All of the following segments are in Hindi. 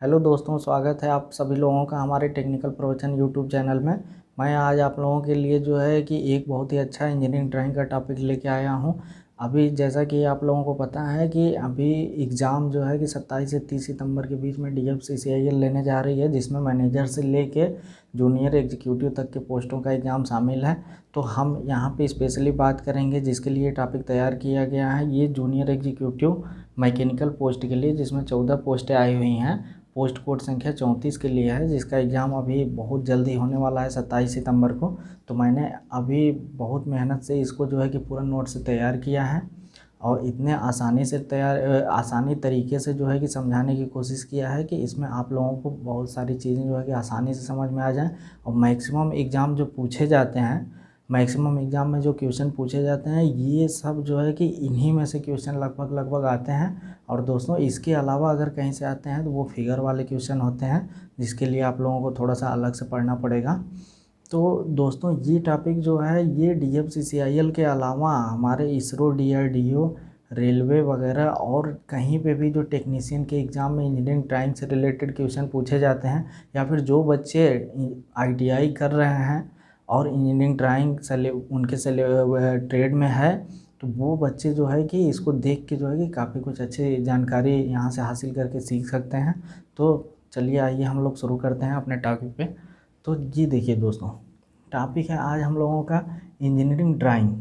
हेलो दोस्तों, स्वागत है आप सभी लोगों का हमारे टेक्निकल प्रवचन यूट्यूब चैनल में। मैं आज आप लोगों के लिए जो है कि एक बहुत ही अच्छा इंजीनियरिंग ड्राइंग का टॉपिक लेके आया हूं। अभी जैसा कि आप लोगों को पता है कि अभी एग्ज़ाम जो है कि 27 से 30 सितंबर के बीच में DFCCIL लेने जा रही है, जिसमें मैनेजर से लेके जूनियर एग्जीक्यूटिव तक के पोस्टों का एग्ज़ाम शामिल है। तो हम यहाँ पे स्पेशली बात करेंगे जिसके लिए टॉपिक तैयार किया गया है, ये जूनियर एग्जीक्यूटिव मैकेनिकल पोस्ट के लिए, जिसमें 14 पोस्टें आई हुई हैं। पोस्ट कोड संख्या 34 के लिए है, जिसका एग्ज़ाम अभी बहुत जल्दी होने वाला है 27 सितंबर को। तो मैंने अभी बहुत मेहनत से इसको जो है कि पूरा नोट से तैयार किया है और इतने आसानी तरीके से जो है कि समझाने की कोशिश किया है कि इसमें आप लोगों को बहुत सारी चीज़ें जो है कि आसानी से समझ में आ जाएं। और मैक्सिमम एग्ज़ाम जो पूछे जाते हैं, मैक्सिमम एग्ज़ाम में जो क्वेश्चन पूछे जाते हैं, ये सब जो है कि इन्हीं में से क्वेश्चन लगभग आते हैं। और दोस्तों, इसके अलावा अगर कहीं से आते हैं तो वो फिगर वाले क्वेश्चन होते हैं, जिसके लिए आप लोगों को थोड़ा सा अलग से पढ़ना पड़ेगा। तो दोस्तों, ये टॉपिक जो है ये DFCCIL के अलावा हमारे इसरो, DRDO, रेलवे वगैरह और कहीं पे भी जो टेक्नीशियन के एग्ज़ाम में इंजीनियरिंग ड्राइंग से रिलेटेड क्वेश्चन पूछे जाते हैं, या फिर जो बच्चे ITI कर रहे हैं और इंजीनियरिंग ड्राइंग उनके ट्रेड में है, तो वो बच्चे जो है कि इसको देख के जो है कि काफ़ी कुछ अच्छी जानकारी यहाँ से हासिल करके सीख सकते हैं। तो चलिए, आइए हम लोग शुरू करते हैं अपने टॉपिक पे। तो जी देखिए दोस्तों, टॉपिक है आज हम लोगों का इंजीनियरिंग ड्राइंग।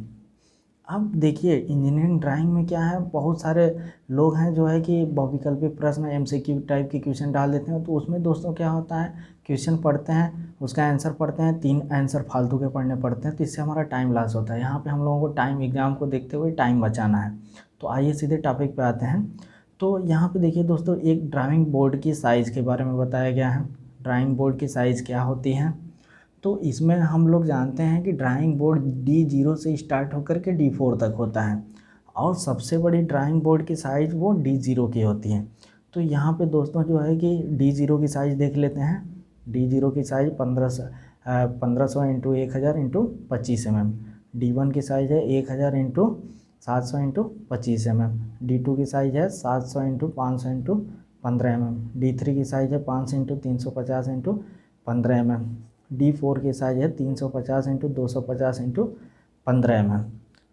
अब देखिए, इंजीनियरिंग ड्राइंग में क्या है, बहुत सारे लोग हैं जो है कि बहुविकल्पी प्रश्न MCQ टाइप के क्वेश्चन डाल देते हैं। तो उसमें दोस्तों क्या होता है, क्वेश्चन पढ़ते हैं, उसका आंसर पढ़ते हैं, 3 आंसर फालतू के पढ़ने पड़ते हैं, तो इससे हमारा टाइम लॉस होता है। यहाँ पे हम लोगों को टाइम, एग्ज़ाम को देखते हुए टाइम बचाना है। तो आइए सीधे टॉपिक पे आते हैं। तो यहाँ पे देखिए दोस्तों, एक ड्राइंग बोर्ड की साइज़ के बारे में बताया गया है। ड्राइंग बोर्ड की साइज़ क्या होती है, तो इसमें हम लोग जानते हैं कि ड्राइंग बोर्ड D0 से स्टार्ट होकर के D4 तक होता है, और सबसे बड़ी ड्राइंग बोर्ड की साइज़ वो D0 की होती है। तो यहाँ पे दोस्तों जो है कि D0 की साइज़ देख लेते हैं। D0 की size 1500 into 1000 into 25 mm। D1 की साइज़ है 1000 इंटू 700 इंटू 25 mm। D2 की साइज़ है 700 इंटू 500 इंटू 15 mm। D3 की साइज़ है 500 इंटू 350 इंटू 15 mm। D4 की साइज़ है 350 इंटू 250 इंटू 15 mm।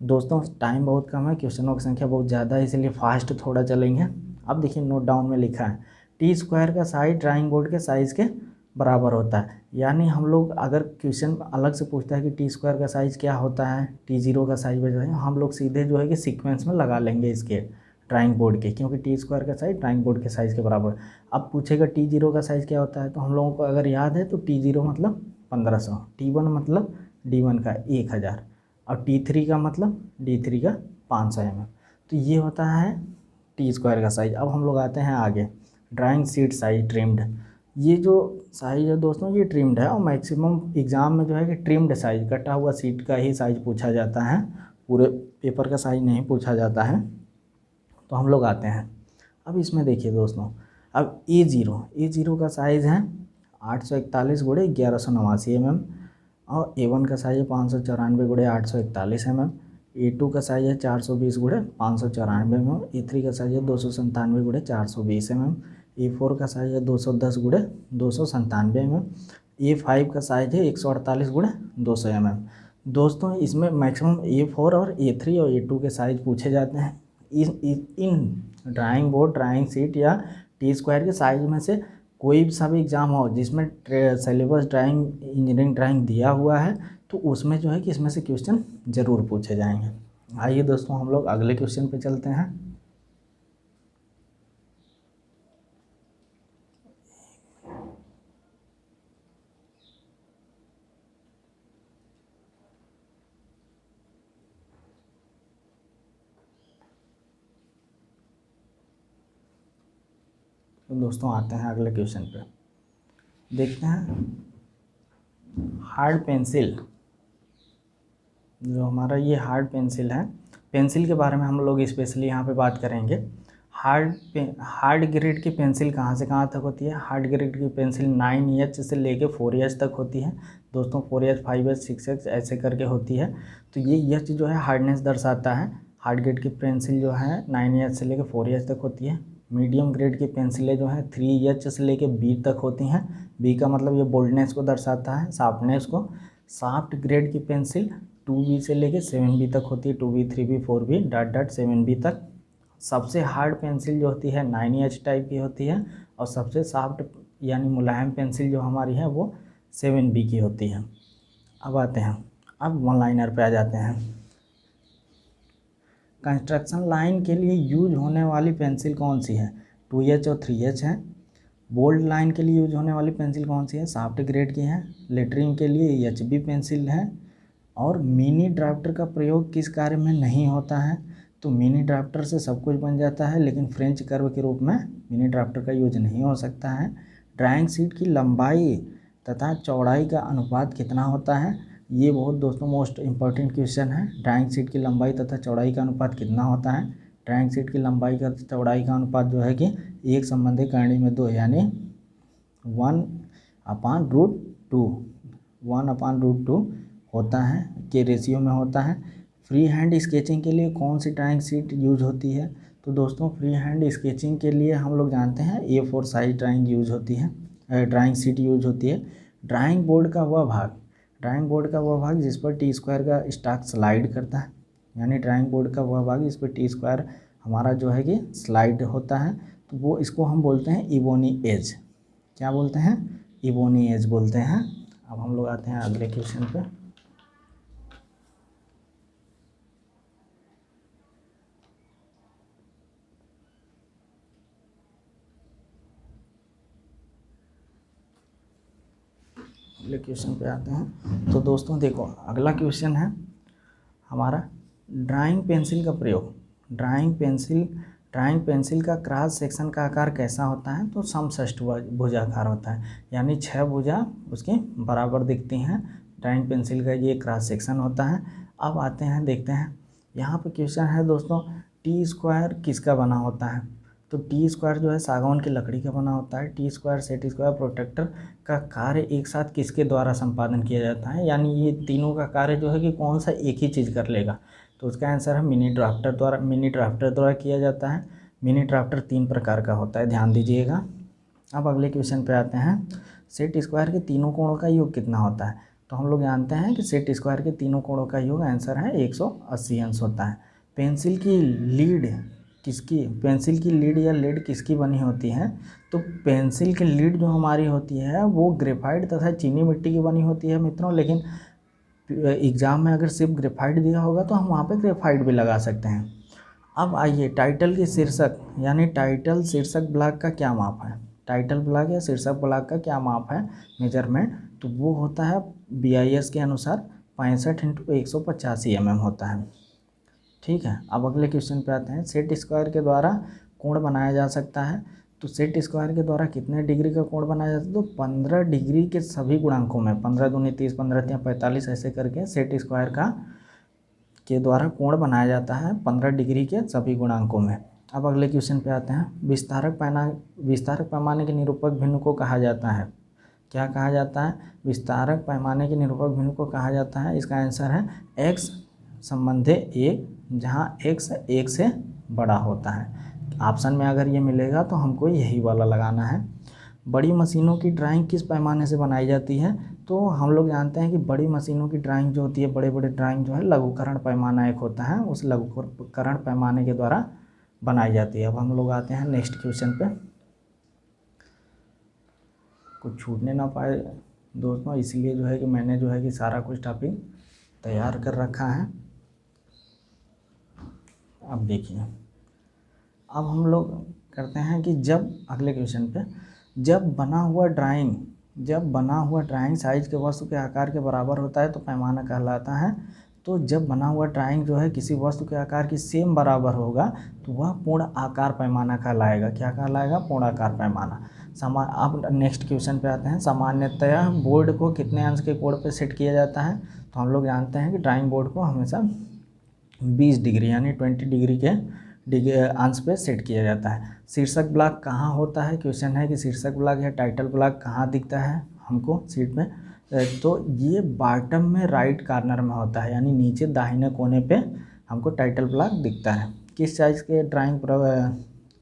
दोस्तों, टाइम बहुत कम है, क्वेश्चनों की संख्या बहुत ज़्यादा है, इसलिए फास्ट थोड़ा चलेंगे। अब देखिए, नोट डाउन में लिखा है T² का साइज ड्राइंग बोर्ड के साइज़ के बराबर होता है। यानी हम लोग, अगर क्वेश्चन अलग से पूछता है कि T² का साइज़ क्या होता है, T0 का साइज़ बताएं, हम लोग सीधे जो है कि सीक्वेंस में लगा लेंगे इसके ड्राइंग बोर्ड के, क्योंकि T² का साइज़ ड्राइंग बोर्ड के साइज़ के बराबर। अब पूछेगा T0 का साइज़ क्या होता है, तो हम लोगों को अगर याद है तो T0 मतलब 1500, T1 मतलब D1 का 1000, और T3 का मतलब D3 का 500 mm। तो ये होता है T² का साइज़। अब हम लोग आते हैं आगे, ड्राइंग शीट साइज ट्रिम्ड। ये जो साइज़ है दोस्तों, ये ट्रिम्ड है, और मैक्सिमम एग्ज़ाम में जो है कि ट्रिम्ड साइज़, कटा हुआ सीट का ही साइज़ पूछा जाता है, पूरे पेपर का साइज़ नहीं पूछा जाता है। तो हम लोग आते हैं, अब इसमें देखिए दोस्तों, अब A0 का साइज़ है 841 गुणे 1189 mm, और A1 का साइज़ है 594 गुणे 841 mm। A2 का साइज़ है 420 गुणे 594 mm। A3 का साइज़ है 297 गुणे 420 mm। A4 का साइज़ है 210 गुणे 297 mm। A5 का साइज़ है 148 गुणे 200 mm। दोस्तों, इसमें मैक्सिमम A4 और A3 और A2 के साइज़ पूछे जाते हैं। इन ड्राइंग बोर्ड, ड्राइंग शीट या T² के साइज़ में से कोई सा भी एग्ज़ाम हो जिसमें सिलेबस ड्राइंग, इंजीनियरिंग ड्राइंग दिया हुआ है, तो उसमें जो है कि इसमें से क्वेश्चन ज़रूर पूछे जाएंगे। आइए दोस्तों, हम लोग अगले क्वेश्चन पे चलते हैं। तो दोस्तों, आते हैं अगले क्वेश्चन पे। देखते हैं, हार्ड पेंसिल, जो हमारा ये हार्ड पेंसिल है, पेंसिल के बारे में हम लोग स्पेशली यहाँ पे बात करेंगे। हार्ड ग्रेड की पेंसिल कहाँ से कहाँ तक होती है। हार्ड ग्रेड की पेंसिल 9H से लेके 4H तक होती है दोस्तों। 4H, 5H, 6H ऐसे करके होती है। तो ये H जो है हार्डनेस दर्शाता है। हार्ड ग्रेड की पेंसिल जो है 9H से लेके 4H तक होती है। मीडियम ग्रेड की पेंसिलें जो हैं 3H से लेके B तक होती हैं। B का मतलब ये बोल्डनेस को दर्शाता है, शार्पनेस को। शार्प्ड ग्रेड की पेंसिल 2B से लेके 7B तक होती है, 2B 3B 4B dot dot 7B तक। सबसे हार्ड पेंसिल जो होती है 9H टाइप की होती है, और सबसे सॉफ्ट यानी मुलायम पेंसिल जो हमारी है वो 7B की होती है। अब आते हैं, अब वन लाइनर पे आ जाते हैं। कंस्ट्रक्शन लाइन के लिए यूज होने वाली पेंसिल कौन सी है? 2H और 3H है। बोल्ड लाइन के लिए यूज होने वाली पेंसिल कौन सी है? सॉफ्ट ग्रेड की है। लेटरिंग के लिए HB पेंसिल है। और मिनी ड्राफ्टर का प्रयोग किस कार्य में नहीं होता है? तो मिनी ड्राफ्टर से सब कुछ बन जाता है, लेकिन फ्रेंच कर्व के रूप में मिनी ड्राफ्टर का यूज नहीं हो सकता है। ड्राइंग शीट की लंबाई तथा चौड़ाई का अनुपात कितना होता है? ये बहुत दोस्तों मोस्ट इम्पॉर्टेंट क्वेश्चन है। ड्राइंग शीट की लंबाई तथा चौड़ाई का अनुपात कितना होता है? ड्राइंग शीट की लंबाई का चौड़ाई का अनुपात जो है कि 1 संबंधी करणी में 2 यानी 1/√2 1/√2 होता है के रेशियो में होता है। फ्री हैंड स्केचिंग के लिए कौन सी ड्राइंग शीट यूज होती है? तो दोस्तों फ्री हैंड स्केचिंग के लिए हम लोग जानते हैं A4 साइज ड्राइंग यूज होती है, ड्राइंग शीट यूज होती है। ड्राइंग बोर्ड का वह भाग जिस पर टी स्क्वायर का स्टॉक स्लाइड करता है, यानी ड्राइंग बोर्ड का वह भाग जिस पर टी स्क्वायर हमारा जो है कि स्लाइड होता है, तो वो इसको हम बोलते हैं इबोनी एज। क्या बोलते हैं? इबोनी एज बोलते हैं। अब हम लोग आते हैं अगले क्वेश्चन पे। अगले क्वेश्चन पे आते हैं। तो दोस्तों देखो, अगला क्वेश्चन है हमारा ड्राइंग पेंसिल का प्रयोग। ड्राइंग पेंसिल का क्रॉस सेक्शन का आकार कैसा होता है? तो समषष्ठभुजाकार होता है, यानी 6 भुजा उसके बराबर दिखती हैं। ड्राइंग पेंसिल का ये क्रॉस सेक्शन होता है। अब आते हैं, देखते हैं यहाँ पे क्वेश्चन है दोस्तों, टी स्क्वायर किसका बना होता है? तो टी स्क्वायर जो है सागवान की लकड़ी का बना होता है। T square, set square, protractor का कार्य एक साथ किसके द्वारा संपादन किया जाता है? यानी ये तीनों का कार्य जो है कि कौन सा एक ही चीज़ कर लेगा? तो उसका आंसर है मिनी ड्राफ्टर द्वारा किया जाता है। मिनी ड्राफ्टर 3 प्रकार का होता है, ध्यान दीजिएगा। अब अगले क्वेश्चन पे आते हैं। सेट स्क्वायर के तीनों कोणों का योग कितना होता है? तो हम लोग जानते हैं कि सेट स्क्वायर के तीनों कोणों का योग आंसर है 180 अंश होता है। पेंसिल की लीड या लीड किसकी बनी होती है? तो पेंसिल की लीड जो हमारी होती है वो ग्रेफाइट तथा चीनी मिट्टी की बनी होती है मित्रों, लेकिन एग्ज़ाम में अगर सिर्फ ग्रेफाइट दिया होगा तो हम वहाँ पे ग्रेफाइट भी लगा सकते हैं। अब आइए, टाइटल की शीर्षक यानी टाइटल शीर्षक ब्लॉक का क्या माप है? टाइटल ब्लॉक या शीर्षक ब्लॉक का क्या माप है, मेजरमेंट? तो वो होता है BIS के अनुसार 65x185 mm होता है। ठीक है, अब अगले क्वेश्चन पे आते हैं। सेट स्क्वायर के द्वारा कोण बनाया जा सकता है। तो सेट स्क्वायर के द्वारा कितने डिग्री का कोण बनाया जाता है? तो 15 डिग्री के सभी गुणांकों में, 15 दूनी 30, 15 तिया 45 ऐसे करके सेट स्क्वायर के द्वारा कोण बनाया जाता है 15 डिग्री के सभी गुणांकों में। अब अगले क्वेश्चन पे आते हैं। विस्तारक पैमाने के निरूपक भिन्न को कहा जाता है। क्या कहा जाता है? विस्तारक पैमाने के निरूपक भिन्न को कहा जाता है। इसका आंसर है x संबंधे 1, जहाँ x 1 से बड़ा होता है। ऑप्शन में अगर ये मिलेगा तो हमको यही वाला लगाना है। बड़ी मशीनों की ड्राइंग किस पैमाने से बनाई जाती है? तो हम लोग जानते हैं कि बड़ी मशीनों की ड्राइंग जो होती है, बड़े बड़े ड्राइंग जो है लघुकरण पैमाना एक होता है, उस लघुकरण पैमाने के द्वारा बनाई जाती है। अब हम लोग आते हैं नेक्स्ट क्वेश्चन पे। कुछ छूटने ना पाए दोस्तों, इसलिए जो है कि मैंने जो है कि सारा कुछ टॉपिक तैयार कर रखा है। अब देखिए, अब हम लोग करते हैं कि जब अगले क्वेश्चन पे, जब बना हुआ ड्राइंग साइज के वस्तु के आकार के बराबर होता है तो पैमाना कहलाता है। तो जब बना हुआ ड्राइंग जो है किसी वस्तु के आकार की सेम बराबर होगा तो वह पूर्ण आकार पैमाना कहलाएगा। क्या कहलाएगा? पूर्ण आकार पैमाना। अब नेक्स्ट क्वेश्चन पे आते हैं। सामान्यतया बोर्ड को कितने अंश के कोण पे सेट किया जाता है? तो हम लोग जानते हैं कि ड्राइंग बोर्ड को हमेशा 20 डिग्री यानी 20 डिग्री के अंश पे सेट किया जाता है। शीर्षक ब्लॉक कहाँ होता है? क्वेश्चन है कि शीर्षक ब्लॉक या टाइटल ब्लॉक कहाँ दिखता है हमको सीट में? तो ये बॉटम में राइट कॉर्नर में होता है, यानी नीचे दाहिने कोने पे हमको टाइटल ब्लॉक दिखता है। किस साइज के ड्राइंग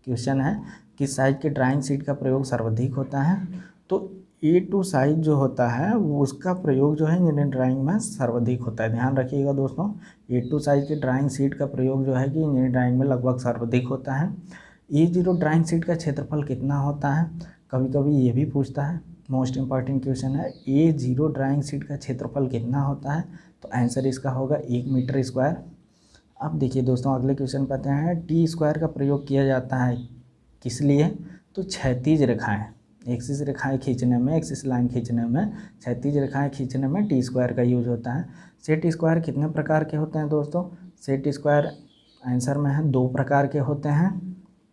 क्वेश्चन है किस साइज के ड्राइंग शीट का प्रयोग सर्वाधिक होता है। तो A2 साइज जो होता है वो उसका प्रयोग जो है इंजीनियरिंग ड्राइंग में सर्वाधिक होता है। ध्यान रखिएगा दोस्तों, A2 साइज की ड्राइंग शीट का प्रयोग जो है कि इंजीनियरिंग ड्राइंग में लगभग सर्वाधिक होता है। A0 ड्राइंग शीट का क्षेत्रफल कितना होता है, कभी कभी ये भी पूछता है, मोस्ट इम्पॉर्टेंट क्वेश्चन है। A0 ड्राइंग शीट का क्षेत्रफल कितना होता है, तो आंसर इसका होगा 1 मीटर स्क्वायर। अब देखिए दोस्तों अगले क्वेश्चन पे आते हैं। टी स्क्वायर का प्रयोग किया जाता है किस लिए, तो क्षैतिज रेखाएं, एक्सिस रेखाएं खींचने में, एक्सिस लाइन खींचने में, क्षैतिज रेखाएं खींचने में टी स्क्वायर का यूज होता है। सेट स्क्वायर कितने प्रकार के होते हैं दोस्तों, सेट स्क्वायर आंसर में है 2 प्रकार के होते हैं।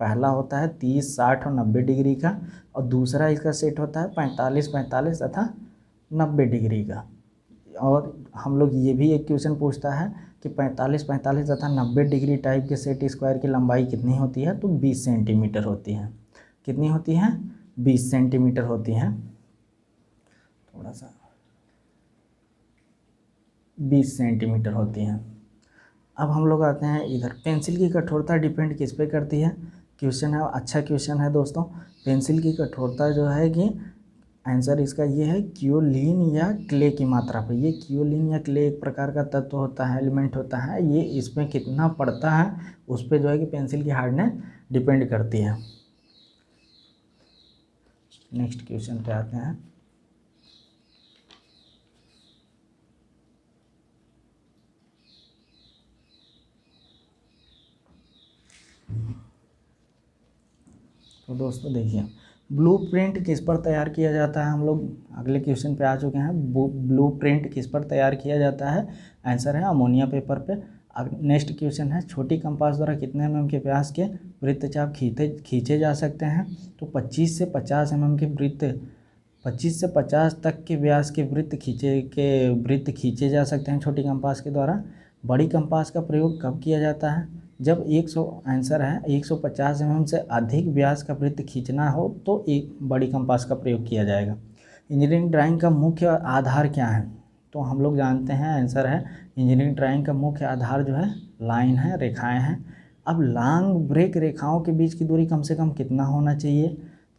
पहला होता है 30, 60 और 90 डिग्री का, और दूसरा इसका सेट होता है 45, 45 तथा 90 डिग्री का। और हम लोग ये भी एक क्वेश्चन पूछता है कि 45, 45 तथा 90 डिग्री टाइप के सेट स्क्वायर की लंबाई कितनी होती है, तो 20 सेंटीमीटर होती है। कितनी होती है, 20 सेंटीमीटर होती है। थोड़ा सा 20 सेंटीमीटर होती है। अब हम लोग आते हैं इधर, पेंसिल की कठोरता डिपेंड किस पे करती है। क्वेश्चन है, अच्छा क्वेश्चन है दोस्तों। पेंसिल की कठोरता जो है कि आंसर इसका ये है क्योलिन या क्ले की मात्रा पे। ये क्योलिन या क्ले एक प्रकार का तत्व होता है, एलिमेंट होता है, ये इसमें कितना पड़ता है उस पर जो है कि पेंसिल की हार्डनेस डिपेंड करती है। नेक्स्ट क्वेश्चन पे आते हैं। तो दोस्तों देखिए, ब्लूप्रिंट किस पर तैयार किया जाता है। हम लोग अगले क्वेश्चन पे आ चुके हैं। ब्लूप्रिंट किस पर तैयार किया जाता है, आंसर है अमोनिया पेपर पे। अब नेक्स्ट क्वेश्चन है, छोटी कंपास द्वारा कितने mm के व्यास के वृत्तचाप खींचे जा सकते हैं, तो 25 से 50 mm के वृत्त, 25 से 50 तक के व्यास के वृत्त खींचे जा सकते हैं छोटी कंपास के द्वारा। बड़ी कंपास का प्रयोग कब किया जाता है, जब 100 आंसर है 150 mm से अधिक व्यास का वृत्त खींचना हो तो एक बड़ी कंपास का प्रयोग किया जाएगा। इंजीनियरिंग ड्राइंग का मुख्य आधार क्या है, तो हम लोग जानते हैं आंसर है इंजीनियरिंग ड्राइंग का मुख्य आधार जो है लाइन है, रेखाएं हैं। अब लॉन्ग ब्रेक रेखाओं के बीच की दूरी कम से कम कितना होना चाहिए,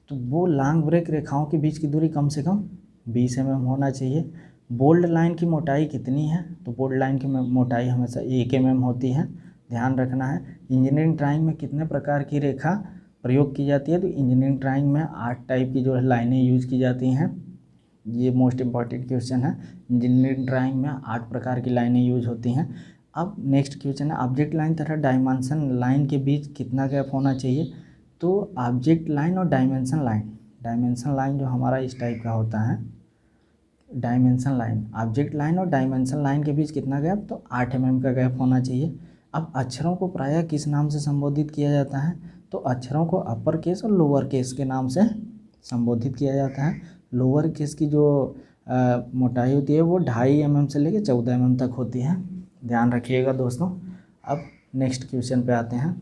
तो वो लॉन्ग ब्रेक रेखाओं के बीच की दूरी कम से कम 20 mm होना चाहिए। बोल्ड लाइन की मोटाई कितनी है, तो बोल्ड लाइन की मोटाई हमेशा 1 mm होती है, ध्यान रखना है। इंजीनियरिंग ड्राइंग में कितने प्रकार की रेखा प्रयोग की जाती है, तो इंजीनियरिंग ड्राइंग में 8 टाइप की जो है लाइनें यूज की जाती हैं। ये मोस्ट इम्पॉर्टेंट क्वेश्चन है। इंजीनियरिंग ड्राइंग में 8 प्रकार की लाइनें यूज होती हैं। अब नेक्स्ट क्वेश्चन है, ऑब्जेक्ट लाइन तथा डायमेंशन लाइन के बीच कितना गैप होना चाहिए, तो ऑब्जेक्ट लाइन और डायमेंशन लाइन जो हमारा इस टाइप का होता है, डायमेंशन लाइन, ऑब्जेक्ट लाइन और डायमेंशन लाइन के बीच कितना गैप, तो 8 mm का गैप होना चाहिए। अब अक्षरों को प्रायः किस नाम से संबोधित किया जाता है, तो अक्षरों को अपर केस और लोअर केस के नाम से संबोधित किया जाता है। लोअर केस की जो मोटाई होती है वो 2.5 mm से लेकर 14 mm तक होती है, ध्यान रखिएगा दोस्तों। अब नेक्स्ट क्वेश्चन पे आते हैं।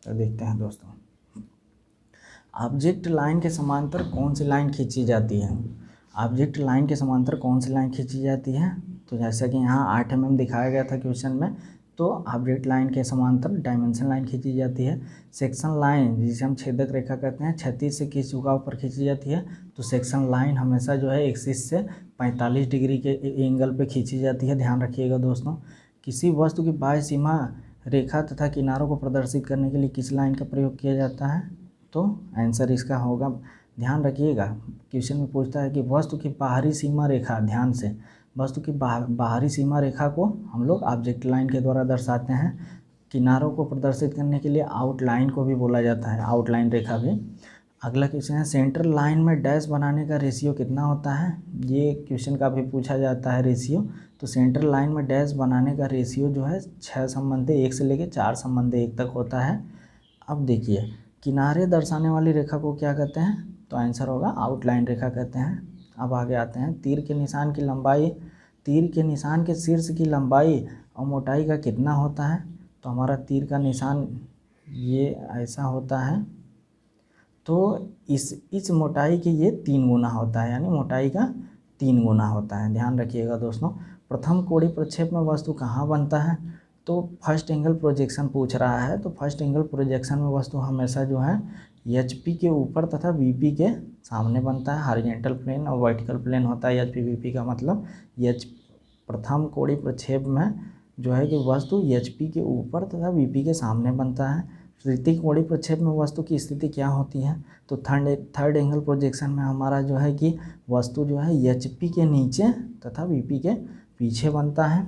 तो देखते हैं दोस्तों, ऑब्जेक्ट लाइन के समांतर कौन सी लाइन खींची जाती है। ऑब्जेक्ट लाइन के समांतर कौन सी लाइन खींची जाती है, तो जैसा कि यहाँ 8 mm दिखाया गया था क्वेश्चन में, तो ऑब्जेक्ट लाइन के समांतर डायमेंशन लाइन खींची जाती है। सेक्शन लाइन जिसे हम छेदक रेखा कहते हैं, क्षैतिज से किस झुकाव पर खींची जाती है, तो सेक्शन लाइन हमेशा जो है एक्सिस से 45 डिग्री के एंगल पे खींची जाती है, ध्यान रखिएगा दोस्तों। किसी वस्तु की बाह्य सीमा रेखा तथा किनारों को प्रदर्शित करने के लिए किस लाइन का प्रयोग किया जाता है, तो आंसर इसका होगा, ध्यान रखिएगा, क्वेश्चन में पूछता है कि वस्तु की बाहरी सीमा रेखा, ध्यान से, वस्तु की बाहरी सीमा रेखा को हम लोग ऑब्जेक्ट लाइन के द्वारा दर्शाते हैं। किनारों को प्रदर्शित करने के लिए आउटलाइन को भी बोला जाता है, आउटलाइन रेखा भी। अगला क्वेश्चन है, सेंटर लाइन में डैश बनाने का रेशियो कितना होता है, ये क्वेश्चन का भी पूछा जाता है रेशियो। तो सेंटर लाइन में डैश बनाने का रेशियो जो है 6:1 से लेकर 4:1 तक होता है। अब देखिए, किनारे दर्शाने वाली रेखा को क्या कहते हैं, तो आंसर होगा आउटलाइन रेखा कहते हैं। अब आगे आते हैं, तीर के निशान की लंबाई, तीर के निशान के शीर्ष की लंबाई और मोटाई का कितना होता है, तो हमारा तीर का निशान ये ऐसा होता है, तो इस मोटाई के ये 3 गुना होता है, यानी मोटाई का 3 गुना होता है, ध्यान रखिएगा दोस्तों। प्रथम कोणीय प्रक्षेप में वस्तु कहाँ बनता है, तो फर्स्ट एंगल प्रोजेक्शन पूछ रहा है। तो फर्स्ट एंगल प्रोजेक्शन में वस्तु हमेशा जो है HP के ऊपर तथा VP के सामने बनता है। हॉरिजॉन्टल प्लेन और वर्टिकल प्लेन होता है HP VP का मतलब। प्रथम कोणीय प्रक्षेप में जो है कि वस्तु HP के ऊपर तथा VP के सामने बनता है। तृतीय कोणीय प्रक्षेप में वस्तु की स्थिति क्या होती है, तो थर्ड एंगल प्रोजेक्शन में हमारा जो है कि वस्तु जो है HP के नीचे तथा VP के पीछे बनता है।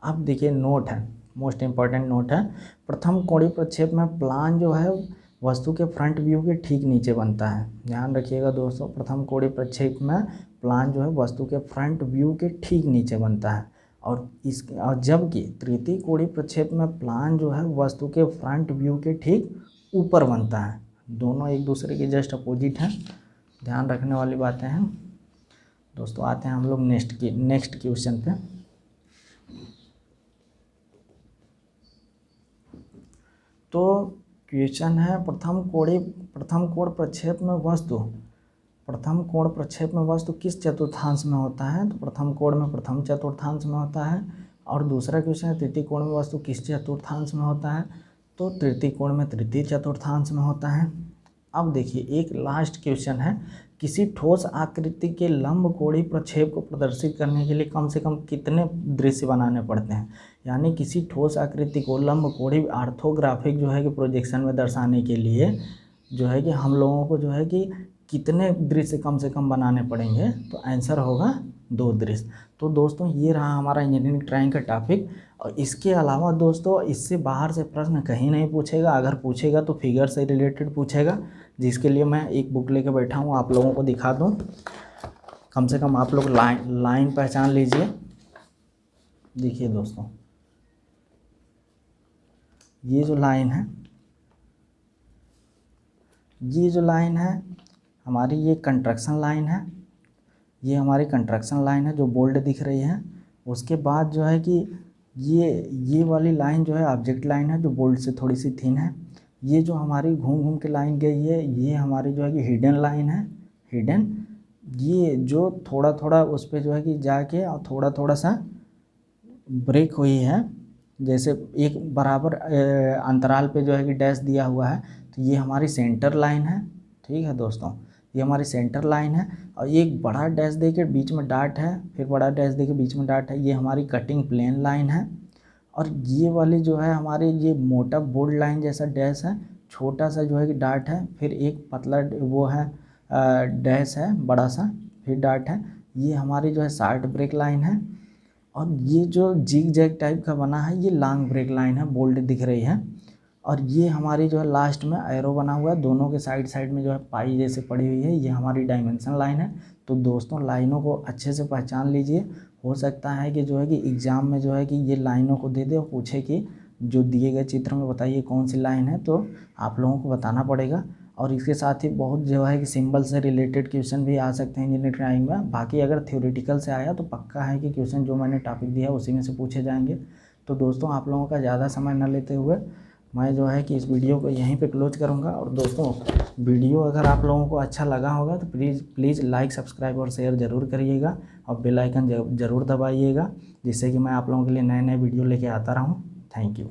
अब देखिए नोट है, मोस्ट इम्पॉर्टेंट नोट है, प्रथम कोणीय प्रक्षेप में प्लान जो है वस्तु के फ्रंट व्यू के ठीक नीचे बनता है। ध्यान रखिएगा दोस्तों, प्रथम कोणीय प्रक्षेप में प्लान जो है वस्तु के फ्रंट व्यू के ठीक नीचे बनता है। और जबकि तृतीय कोणीय प्रक्षेप में प्लान जो है वस्तु के फ्रंट व्यू के ठीक ऊपर बनता है। दोनों एक दूसरे के जस्ट अपोजिट हैं, ध्यान रखने वाली बातें हैं दोस्तों। आते हैं हम लोग नेक्स्ट क्वेश्चन पे। तो क्वेश्चन है प्रथम कोण प्रक्षेप में वस्तु किस चतुर्थांश में होता है, तो प्रथम कोण में प्रथम चतुर्थांश में होता है। और दूसरा क्वेश्चन है तृतीय कोण में वस्तु किस चतुर्थांश में होता है, तो तृतीय कोण में तृतीय चतुर्थांश में होता है। अब देखिए एक लास्ट क्वेश्चन है, किसी ठोस आकृति के लंब कोणीय प्रक्षेप को प्रदर्शित करने के लिए कम से कम कितने दृश्य बनाने पड़ते हैं। यानी किसी ठोस आकृति को लंब कोणीय ऑर्थोग्राफिक जो है कि प्रोजेक्शन में दर्शाने के लिए जो है कि हम लोगों को जो है कि कितने दृश्य कम से कम बनाने पड़ेंगे, तो आंसर होगा 2 दृश्य। तो दोस्तों ये रहा हमारा इंजीनियरिंग ड्राइंग का टॉपिक। और इसके अलावा दोस्तों इससे बाहर से प्रश्न कहीं नहीं पूछेगा, अगर पूछेगा तो फिगर से रिलेटेड पूछेगा, जिसके लिए मैं एक बुक लेके बैठा हूँ, आप लोगों को दिखा दूँ। कम से कम आप लोग लाइन पहचान लीजिए। देखिए दोस्तों ये जो लाइन है हमारी, ये कंस्ट्रक्शन लाइन है, ये हमारी कंस्ट्रक्शन लाइन है जो बोल्ड दिख रही है। उसके बाद जो है कि ये वाली लाइन जो है ऑब्जेक्ट लाइन है जो बोल्ड से थोड़ी सी थिन है। ये जो हमारी घूम घूम के लाइन गई है ये हमारी जो है कि हिडन लाइन है, हिडन। ये जो थोड़ा थोड़ा उस पर जो है कि जाके और थोड़ा थोड़ा सा ब्रेक हुई है, जैसे एक बराबर अंतराल पे जो है कि डैश दिया हुआ है, तो ये हमारी सेंटर लाइन है। ठीक है दोस्तों, ये हमारी सेंटर लाइन है। और एक बड़ा डैश दे के बीच में डाट है, फिर बड़ा डैश दे के बीच में डाट है, ये हमारी कटिंग प्लेन लाइन है। और ये वाली जो है हमारी ये मोटा बोल्ड लाइन जैसा डैश है, छोटा सा जो है कि डाट है, फिर एक पतला वो है डैश है बड़ा सा, फिर डाट है। ये हमारी जो है शार्ट ब्रेक लाइन है। और ये जो जिग जैग टाइप का बना है ये लॉन्ग ब्रेक लाइन है, बोल्ड दिख रही है। और ये हमारी जो है लास्ट में एरो बना हुआ है, दोनों के साइड में जो है पाई जैसे पड़ी हुई है, ये हमारी डायमेंशन लाइन है। तो दोस्तों लाइनों को अच्छे से पहचान लीजिए। हो सकता है कि जो है कि एग्ज़ाम में जो है कि ये लाइनों को दे दे और पूछे कि जो दिए गए चित्र में बताइए कौन सी लाइन है, तो आप लोगों को बताना पड़ेगा। और इसके साथ ही बहुत जो है कि सिंबल से रिलेटेड क्वेश्चन भी आ सकते हैं इंजीनियरिंग ड्राइंग में। बाकी अगर थ्योरेटिकल से आया तो पक्का है कि क्वेश्चन जो मैंने टॉपिक दिया उसी में से पूछे जाएंगे। तो दोस्तों आप लोगों का ज़्यादा समय न लेते हुए मैं जो है कि इस वीडियो को यहीं पे क्लोज करूँगा। और दोस्तों वीडियो अगर आप लोगों को अच्छा लगा होगा तो प्लीज़ लाइक, सब्सक्राइब और शेयर ज़रूर करिएगा और बेल आइकन ज़रूर दबाइएगा, जिससे कि मैं आप लोगों के लिए नए वीडियो लेके आता रहूँ। Thank you.